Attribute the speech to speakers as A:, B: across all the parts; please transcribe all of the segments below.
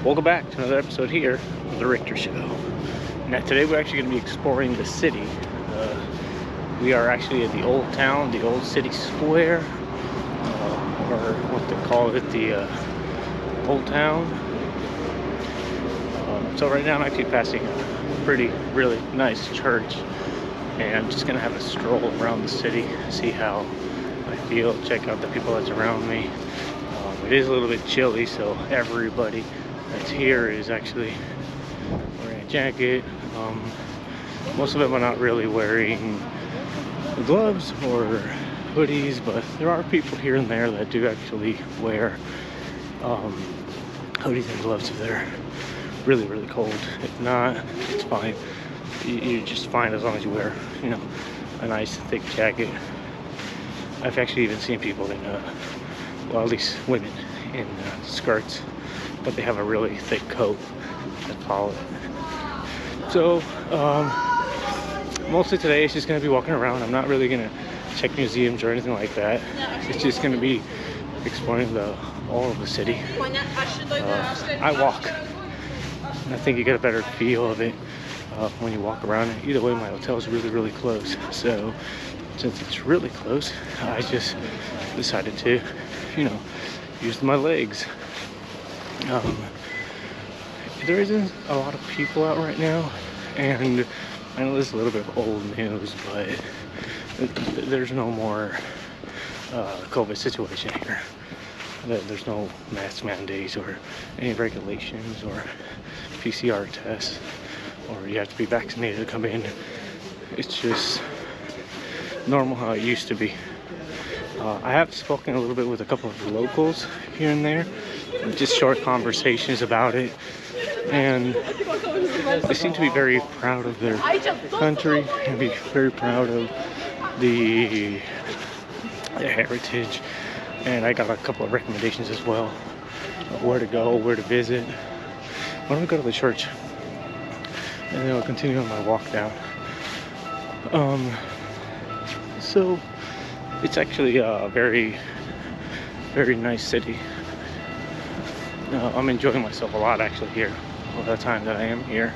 A: Welcome back to another episode here of The Richter Show. Now today we're actually going to be exploring the city. We are actually at the old town, the old city square, or what they call it, the old town. So right now I'm actually passing a really nice church, and I'm just going to have a stroll around the city, see how I feel, check out the people that's around me. It is a little bit chilly, so everybody that's here is actually wearing a jacket. Most of them are not really wearing gloves or hoodies, but there are people here and there that do actually wear hoodies and gloves if they're really cold. If not, it's fine. You're just fine as long as you wear, a nice thick jacket. I've actually even seen people in, well, at least women in skirts, but they have a really thick coat that follow it. So mostly today it's just going to be walking around. I'm not really going to check museums or anything like that. It's just going to be exploring all of the city. I walk, and I think you get a better feel of it when you walk around. Either way, my hotel is really close, so since it's really close, I just decided to use my legs. There isn't a lot of people out right now, and I know this is a little bit of old news, but there's no more COVID situation here. There's no mask mandates or any regulations or PCR tests, or you have to be vaccinated to come in. It's just normal how it used to be. I have spoken a little bit with a couple of locals here and there, just short conversations about it, and they seem to be very proud of their country and be very proud of their heritage. And I got a couple of recommendations as well of where to go, where to visit. Why don't we go to the church, and then I'll continue on my walk down. So it's actually a very nice city. I'm enjoying myself a lot actually here all the time that I am here.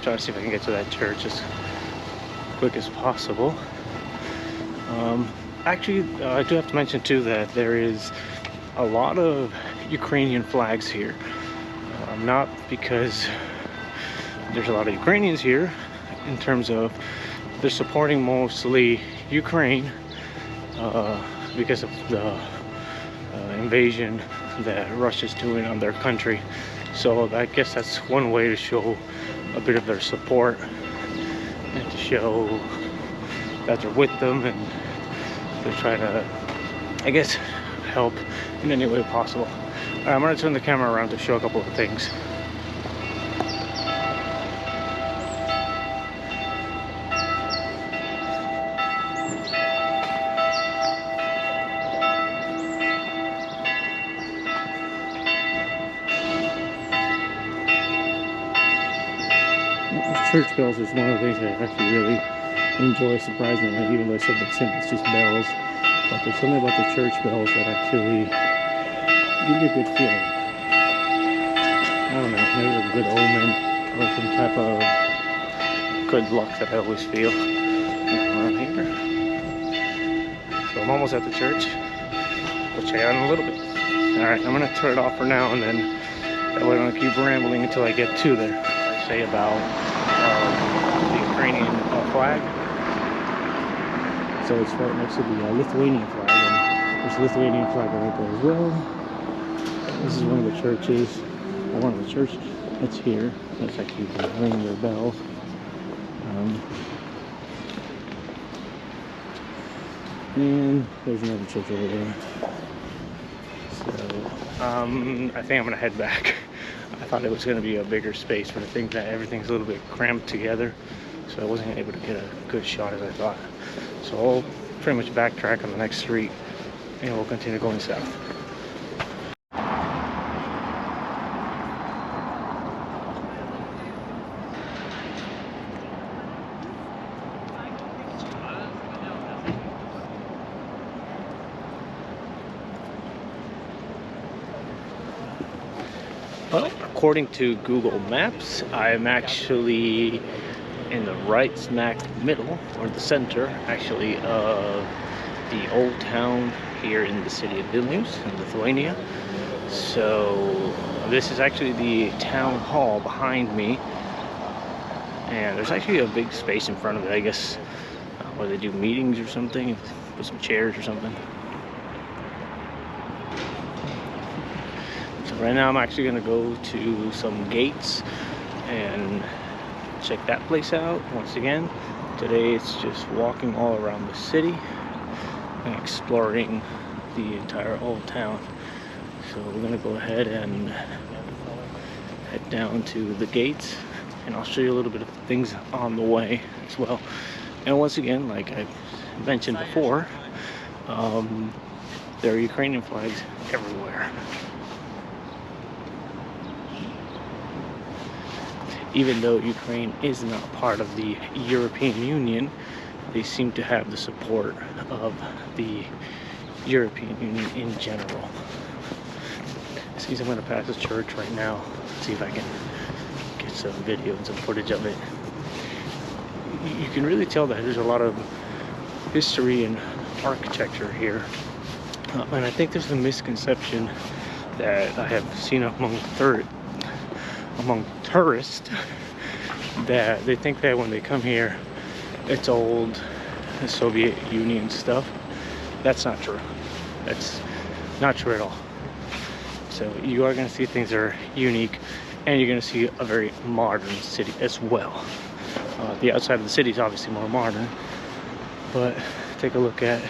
A: Trying to see if I can get to that church as quick as possible. Actually, I do have to mention too that there is a lot of Ukrainian flags here. Not because there's a lot of Ukrainians here, in terms of they're supporting mostly Ukraine because of the invasion that Russia's doing on their country. So I guess that's one way to show a bit of their support and to show that they're with them, and they're trying to, I guess, help in any way possible. All right, I'm going to turn the camera around to show a couple of things. Church bells is one of the things that I actually really enjoy, surprisingly, even though it's something simple, it's just bells. But there's something about the church bells that actually give you a good feeling. I don't know, maybe a good omen or some type of good luck that I always feel around here. So I'm almost at the church. We'll check it out in a little bit. Alright, I'm going to turn it off for now, and then that way I'm going to keep rambling until I get to there. I say about the Ukrainian flag. So it's right next to the Lithuanian flag, and there's a Lithuanian flag right there as well. This is one of the churches, or one of the churches that's here. That's actually ringing their bell. And there's another church over there. So I think I'm gonna head back. I thought it was going to be a bigger space, but I think that everything's a little bit cramped together, so I wasn't able to get a good shot as I thought. So I'll pretty much backtrack on the next street, and we'll continue going south. Well, according to Google Maps, I'm actually in the right smack middle, or the center actually, of the old town here in the city of Vilnius in Lithuania. So this is actually the town hall behind me, and there's actually a big space in front of it, I guess, where they do meetings or something, with some chairs or something. So right now I'm actually going to go to some gates and check that place out. Once again, today it's just walking all around the city and exploring the entire old town. So we're going to go ahead and head down to the gates, and I'll show you a little bit of things on the way as well. And once again, like I mentioned before, there are Ukrainian flags everywhere. Even though Ukraine is not part of the European Union, they seem to have the support of the European Union in general. Since I'm going to pass the church right now, see if I can get some video and some footage of it. You can really tell that there's a lot of history and architecture here. And I think there's a misconception that I have seen among tourists, that they think that when they come here it's old Soviet Union stuff. That's not true. That's not true at all. So you are going to see things that are unique, and you're going to see a very modern city as well. The outside of the city is obviously more modern, but take a look at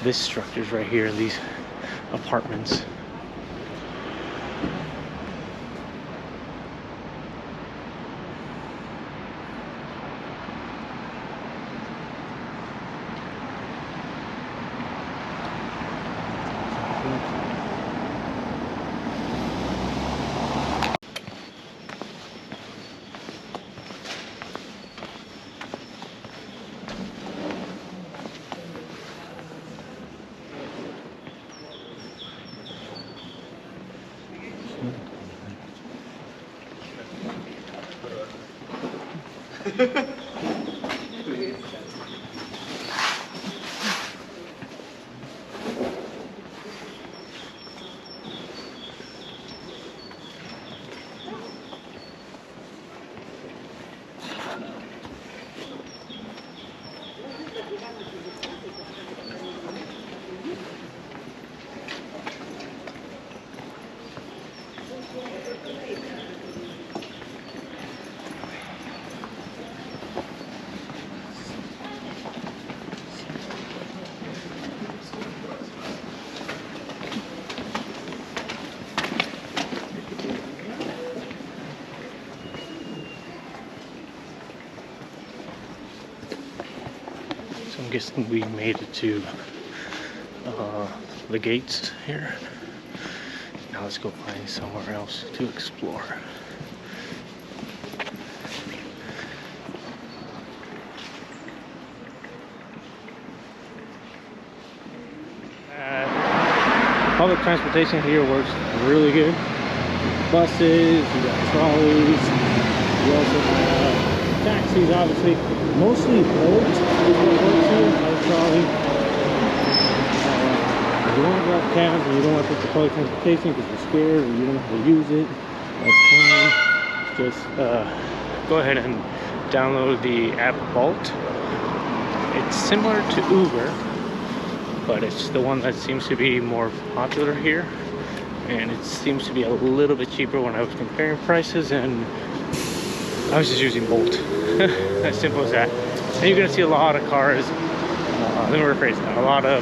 A: this structures right here, these apartments. I'm guessing we made it to the gates here. Now let's go find somewhere else to explore. Public transportation here works really good. Buses, you got trolleys, you also have taxis, obviously. Mostly boats is what works here, no trolley. If you don't have cabs and you don't want to take the public transportation because you're scared or you don't know how to use it, that's fine. Just go ahead and download the app Bolt. It's similar to Uber, but it's the one that seems to be more popular here, and it seems to be a little bit cheaper when I was comparing prices, and I was just using Bolt. As simple as that. And you're going to see a lot of cars, let me rephrase that, a lot of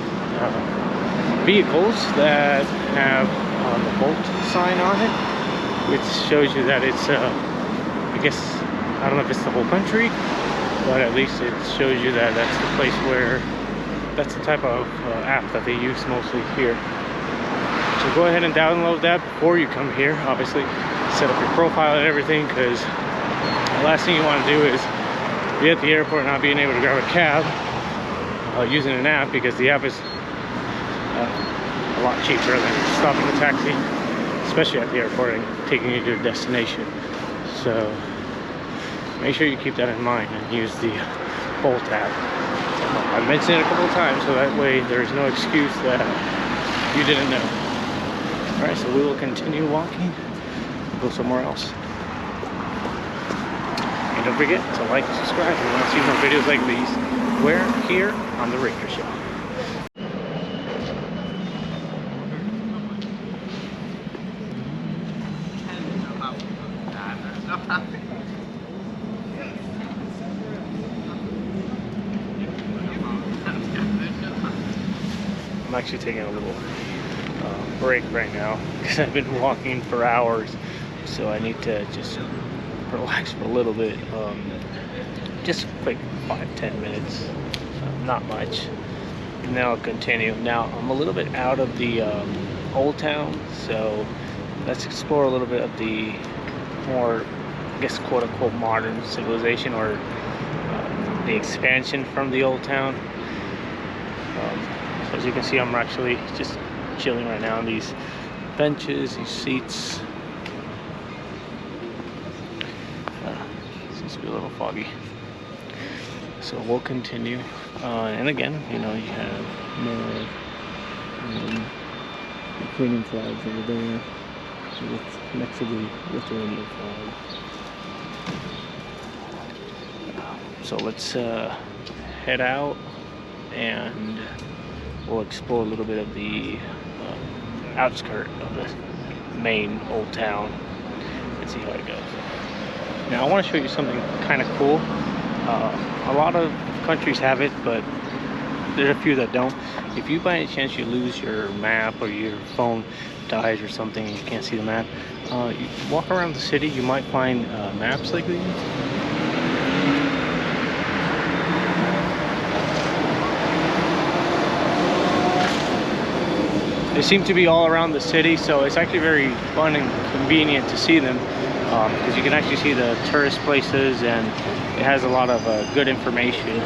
A: vehicles that have the Bolt sign on it, which shows you that it's, I guess, I don't know if it's the whole country, but at least it shows you that that's the place where, that's the type of app that they use mostly here. So go ahead and download that before you come here. Obviously, set up your profile and everything, because the last thing you want to do is be at the airport not being able to grab a cab using an app, because the app is a lot cheaper than stopping a taxi, especially at the airport and taking you to your destination. So make sure you keep that in mind and use the bolt tab. I mentioned it a couple of times, so that way there's no excuse that you didn't know. Alright, so we will continue walking, go somewhere else. And don't forget to like and subscribe if you want to see more videos like these. We're here on The Ranger Show. I'm actually taking a little break right now because I've been walking for hours, so I need to just relax for a little bit. Just a quick 5-10 minutes, not much, and then I'll continue. Now I'm a little bit out of the old town, so let's explore a little bit of the more, I guess, quote-unquote modern civilization, or the expansion from the old town. So as you can see, I'm actually just chilling right now on these benches, these seats. Seems to be a little foggy, so we'll continue. And again, you know, you have more Ukrainian flags over there next to the Lithuania flag. So let's head out and we'll explore a little bit of the outskirt of the main old town and see how it goes. Now I want to show you something kind of cool. A lot of countries have it, but there's a few that don't. If you by any chance you lose your map, or your phone dies or something and you can't see the map, you walk around the city, you might find maps like these. They seem to be all around the city, so it's actually very fun and convenient to see them, because you can actually see the tourist places, and it has a lot of good information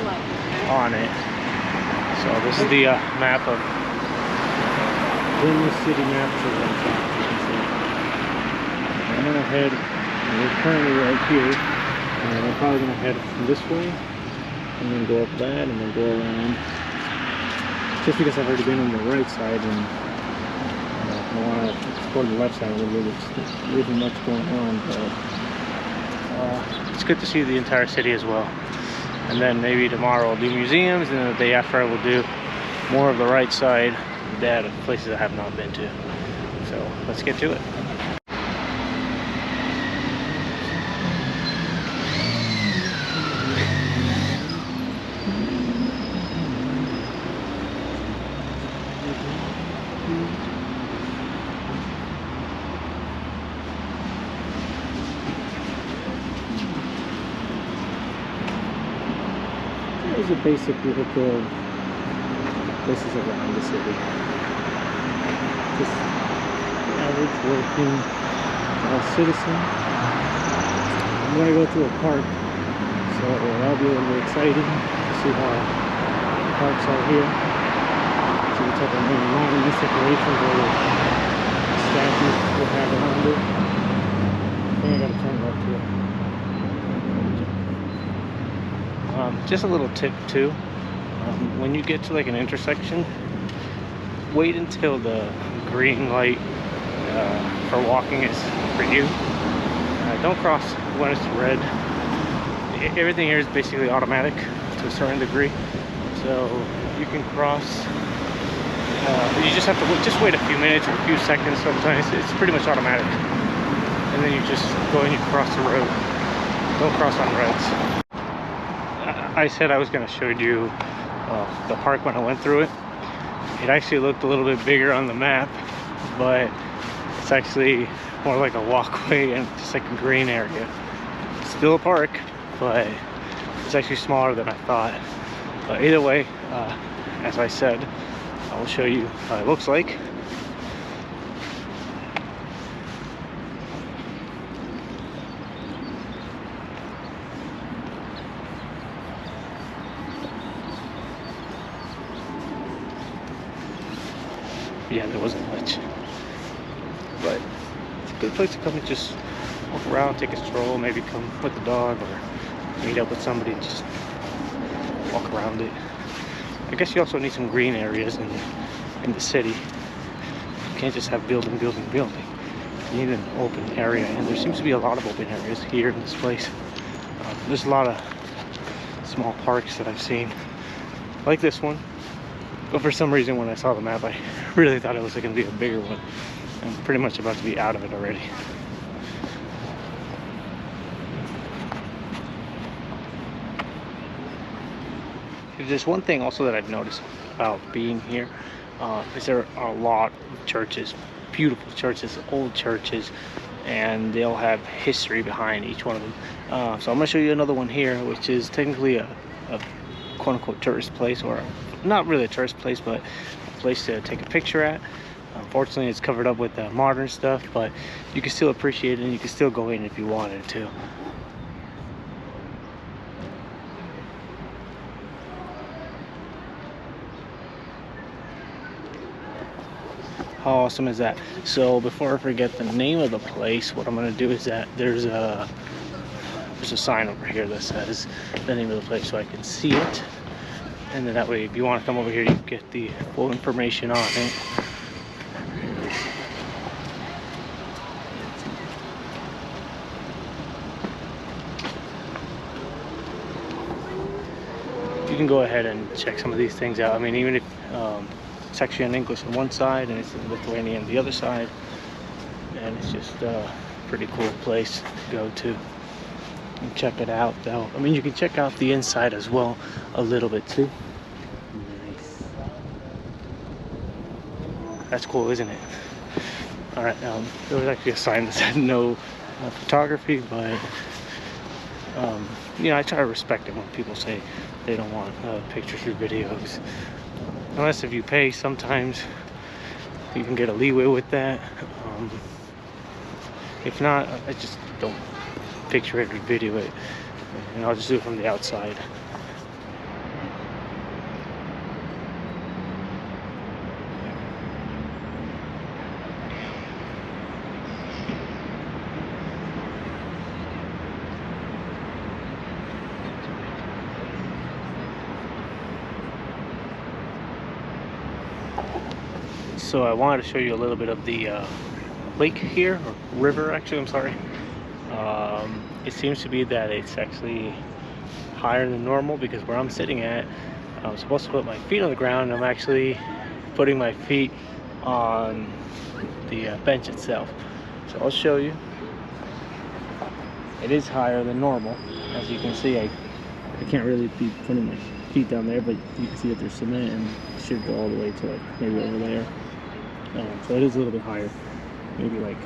A: on it. So this is the map of Vilnius city map. I'm gonna head, we're currently right here, and I'm probably gonna head this way, and then go up that, and then go around. Just because I've already been on the right side, and I want to explore the left side a little bit. There's really much going on, but it's good to see the entire city as well. And then maybe tomorrow I'll do museums, and then the day after I will do more of the right side, that of places I have not been to. So let's get to it. Here's a basic look of places around the city. Just average working citizen. I'm going to go to a park, so that'll be a little bit exciting to see how the parks are here. See what type of modern decorations or statues we'll have around it. I think I got to turn left here. Just a little tip too, when you get to like an intersection, wait until the green light for walking is for you. Don't cross when it's red. Everything here is basically automatic to a certain degree, so you can cross. You just have to wait a few minutes or a few seconds. Sometimes it's pretty much automatic, and then you just go and you cross the road. Don't cross on reds. I said I was going to show you the park when I went through it. It actually looked a little bit bigger on the map, but it's actually more like a walkway and just like a green area. It's still a park, but it's actually smaller than I thought. But either way, as I said, I will show you how it looks like. Yeah, there wasn't much, but place to come and just walk around, take a stroll, maybe come with the dog or meet up with somebody and just walk around it. I guess you also need some green areas in the city. You can't just have building. You need an open area, and there seems to be a lot of open areas here in this place. There's a lot of small parks that I've seen, like this one. But for some reason, when I saw the map, I really thought it was going to be a bigger one. I'm pretty much about to be out of it already. There's one thing also that I've noticed about being here, is there are a lot of churches, beautiful churches, old churches, and they'll have history behind each one of them. So I'm going to show you another one here, which is technically a quote-unquote tourist place, or not really a tourist place, but a place to take a picture at. Unfortunately, it's covered up with modern stuff, but you can still appreciate it, and you can still go in if you wanted to. How awesome is that? So before I forget the name of the place, what I'm going to do is that there's a sign over here that says the name of the place so I can see it, and then that way if you want to come over here you get the full information on it. You can go ahead and check some of these things out. I mean, even if it's actually in English on one side and it's in Lithuania on the other side, and it's just a pretty cool place to go to and check it out though. I mean, you can check out the inside as well a little bit too. Nice. That's cool, isn't it? All right, there was actually a sign that said no photography, but you know, I try to respect it when people say they don't want pictures or videos. Unless if you pay, sometimes you can get a leeway with that. If not, I just don't picture it or video it, and I'll just do it from the outside. So I wanted to show you a little bit of the lake here, or river actually, I'm sorry. It seems to be that it's actually higher than normal, because where I'm sitting at, I'm supposed to put my feet on the ground, and I'm actually putting my feet on the bench itself. So I'll show you. It is higher than normal. As you can see, I can't really be putting my feet down there, but you can see that there's cement and it should go all the way to like maybe over there. So it is a little bit higher, maybe like,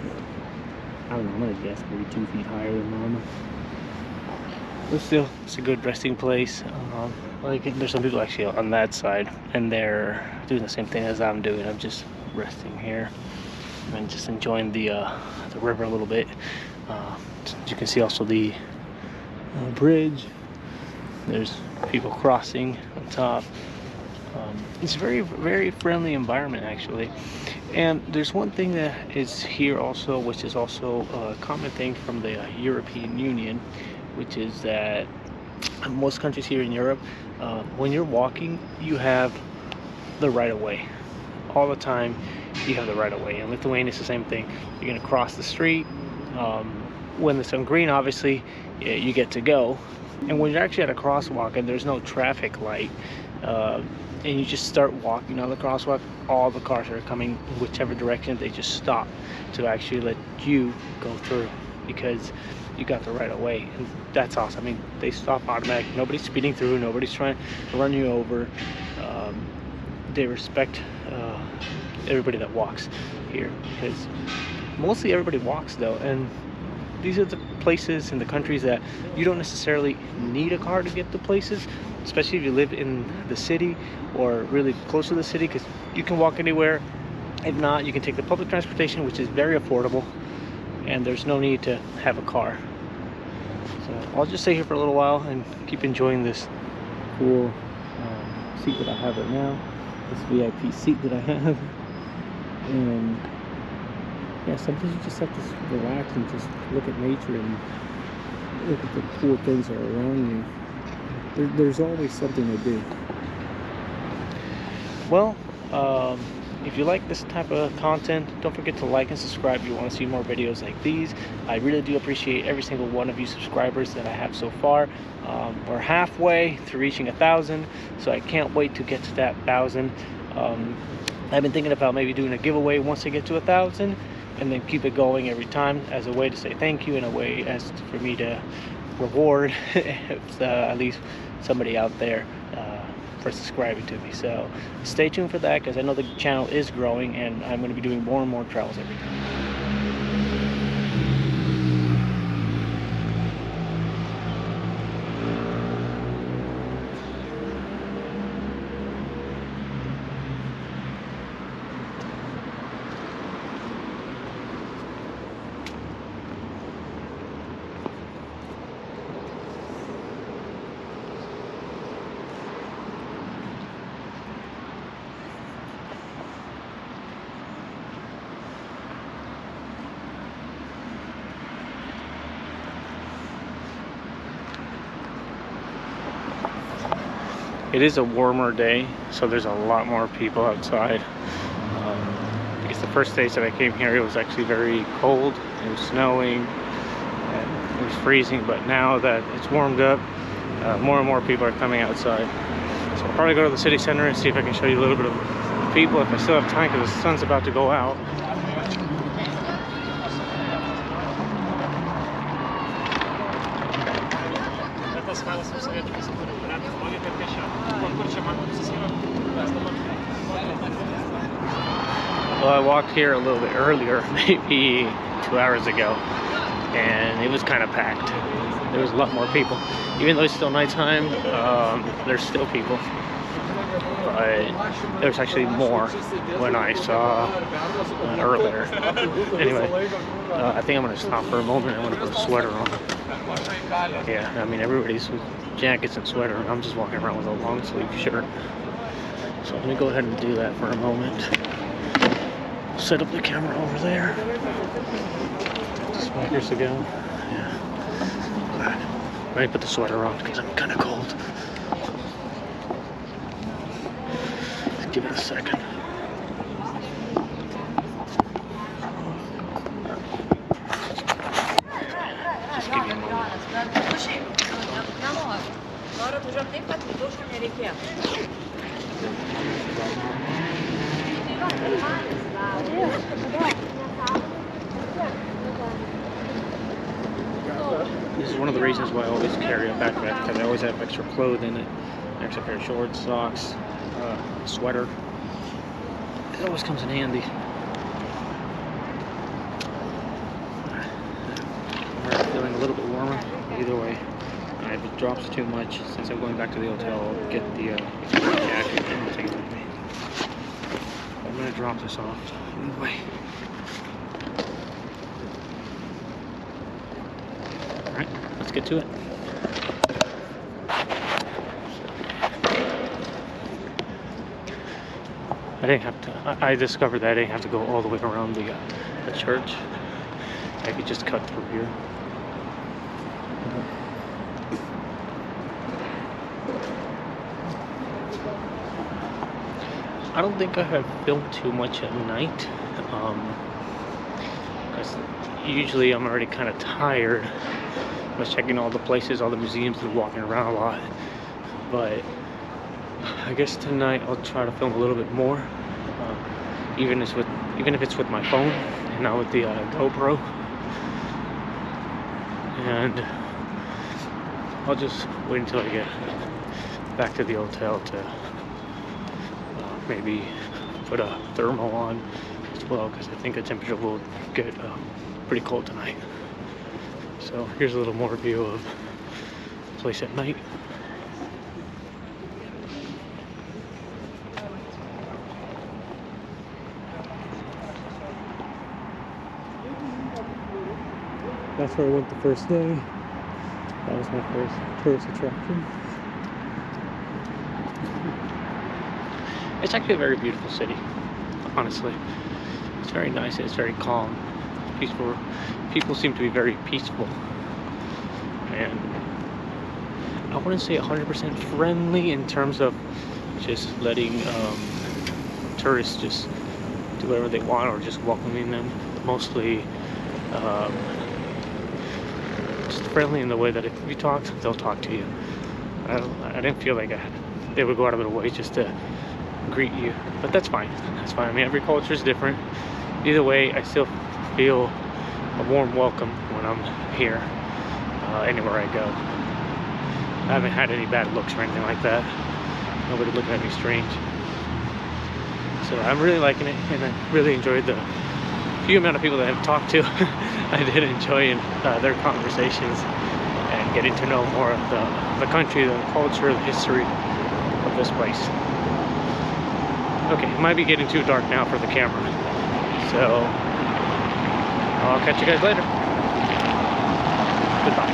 A: I don't know, I'm gonna guess maybe 2 feet higher than normal. But still, it's a good resting place. Like, there's some people actually on that side, and they're doing the same thing as I'm doing. I'm just resting here and just enjoying the river a little bit. You can see also the bridge. There's people crossing on top. It's a very, very friendly environment actually. And there's one thing that is here also, which is also a common thing from the European Union, which is that most countries here in Europe, when you're walking, you have the right of way. All the time, you have the right of way. In Lithuania, it's the same thing. You're gonna cross the street. When it's on green, obviously, you get to go. And when you're actually at a crosswalk and there's no traffic light, and you just start walking on the crosswalk, all the cars that are coming whichever direction, they just stop to actually let you go through, because you got the right of way. And that's awesome. I mean, they stop automatically. Nobody's speeding through, nobody's trying to run you over. They respect everybody that walks here, because mostly everybody walks though, and these are the places in the countries that you don't necessarily need a car to get to places, especially if you live in the city or really close to the city, because you can walk anywhere. If not, you can take the public transportation, which is very affordable, and there's no need to have a car. So I'll just stay here for a little while and keep enjoying this cool seat that I have right now, this VIP seat that I have, and
B: Yeah, sometimes you just have to relax and just look at nature and look at the cool things that are around you. There's always something to do.
A: Well, if you like this type of content, don't forget to like and subscribe if you want to see more videos like these. I really do appreciate every single one of you subscribers that I have so far. We're halfway to reaching 1,000, so I can't wait to get to that 1,000. I've been thinking about maybe doing a giveaway once I get to 1,000, and then keep it going every time as a way to say thank you, and a way as for me to reward at least somebody out there for subscribing to me. So stay tuned for that, because I know the channel is growing and I'm going to be doing more and more travels every time. It is a warmer day, so there's a lot more people outside. I guess the first days that I came here, it was actually very cold. It was snowing, and it was freezing, but now that it's warmed up, more and more people are coming outside. So I'll probably go to the city center and see if I can show you a little bit of people if I still have time, because the sun's about to go out. Well, I walked here a little bit earlier, maybe 2 hours ago, and it was kind of packed. There was a lot more people. Even though it's still nighttime, there's still people. But there's actually more when I saw earlier. Anyway, I think I'm going to stop for a moment. I'm going to put a sweater on. Yeah, I mean, everybody's with jackets and sweater, and I'm just walking around with a long sleeve shirt. So let me go ahead and do that for a moment. Set up the camera over there. Just years ago. Yeah. Alright. Let me put the sweater on because I'm kind of cold. Give it a second. Just give me a moment. This is one of the reasons why I always carry a backpack, because I always have extra clothing in it, extra pair of shorts, socks, sweater. It always comes in handy. I'm feeling a little bit warmer. Either way, if it drops too much, since I'm going back to the hotel, I'll get the jacket and I'll take it with me. I'm gonna drop this off anyway. Alright, let's get to it. I didn't have to, I discovered that I didn't have to go all the way around the church. I could just cut through here. I don't think I have filmed too much at night. Because usually I'm already kind of tired. I was checking all the places, all the museums, and walking around a lot. But I guess tonight I'll try to film a little bit more, even if it's with my phone and not with the GoPro. And I'll just wait until I get back to the hotel to maybe put a thermal on as well, because I think the temperature will get pretty cold tonight. So here's a little more view of the place at night.
B: That's where I went the first day. That was my first tourist attraction.
A: It's actually a very beautiful city, honestly. It's very nice, it's very calm. peaceful. People seem to be very peaceful, and I wouldn't say 100% friendly in terms of just letting tourists just do whatever they want or just welcoming them. Mostly just friendly in the way that if you talk, they'll talk to you. I didn't feel like they would go out of their way just to greet you, but that's fine. That's fine. I mean, every culture is different. Either way, I still feel a warm welcome when I'm here, anywhere I go. I haven't had any bad looks or anything like that. Nobody looking at me strange. So I'm really liking it, and I really enjoyed the few amount of people that I've talked to. I did enjoy their conversations and getting to know more of the country, the culture, the history of this place. Okay, it might be getting too dark now for the camera, so I'll catch you guys later. Goodbye.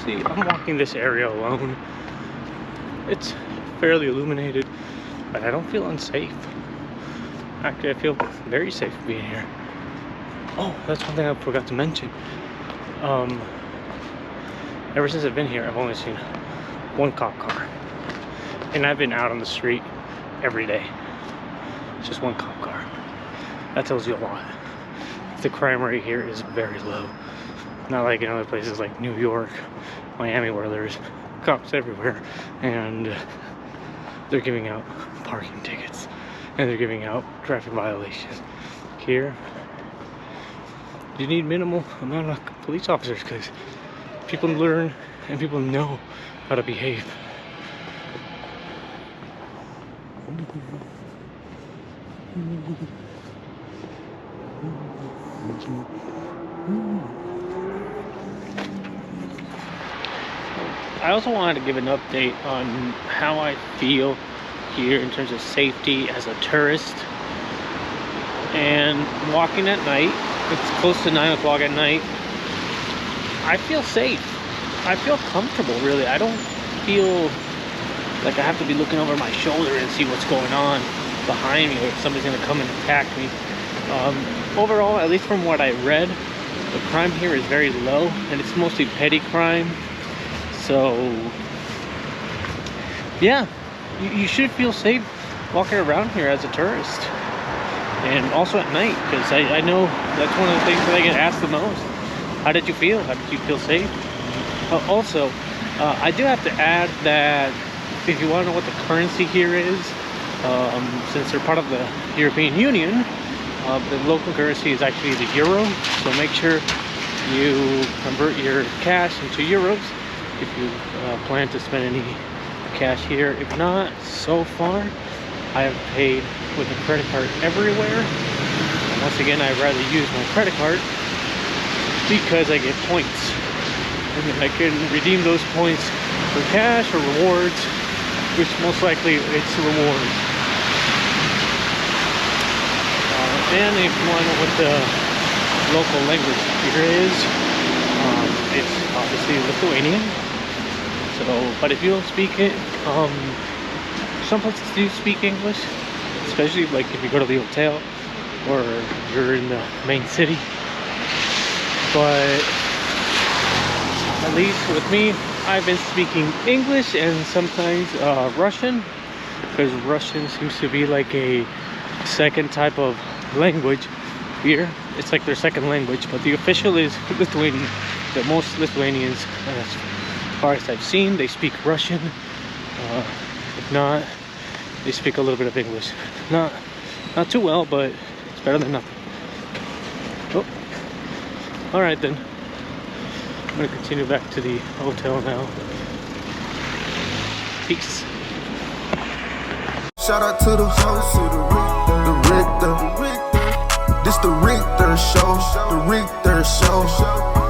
A: See, I'm walking this area alone. It's fairly illuminated, but I don't feel unsafe. Actually, I feel very safe being here. Oh, that's one thing I forgot to mention. Ever since I've been here, I've only seen one cop car, and I've been out on the street every day. It's just one cop car. That tells you a lot. The crime rate here is very low. Not like in other places like New York, Miami, where there's cops everywhere, and they're giving out parking tickets, and they're giving out traffic violations. Here, you need minimal amount of police officers because people learn and people know how to behave. I also wanted to give an update on how I feel here in terms of safety as a tourist and walking at night. It's close to 9 o'clock at night. I feel safe. I feel comfortable, really. I don't feel like I have to be looking over my shoulder and see what's going on behind me or if somebody's gonna come and attack me. Overall, at least from what I read, the crime here is very low and it's mostly petty crime. So yeah, you should feel safe walking around here as a tourist, and also at night, because I know that's one of the things that I get asked the most. How did you feel? How did you feel safe? Also, I do have to add that if you want to know what the currency here is, since they're part of the European Union, the local currency is actually the euro. So make sure you convert your cash into euros if you plan to spend any cash here. If not, so far I have paid with a credit card everywhere. And once again, I'd rather use my credit card because I get points, and I can redeem those points for cash or rewards, which most likely it's rewards. And if you want to know what the local language here is, it's obviously Lithuanian. So, but if you don't speak it, some places do speak English, especially like if you go to the hotel or you're in the main city. But at least with me, I've been speaking English and sometimes Russian, because Russian seems to be like a second type of language here. It's like their second language, but the official is Lithuanian. But most Lithuanians, as far as I've seen, they speak Russian. If not, they speak a little bit of English. Not too well, but it's better than nothing. Oh, all right then. I'm gonna continue back to the hotel now. Peace.
C: Shout out to the host, the Richter. This the Richter show, the Richter show.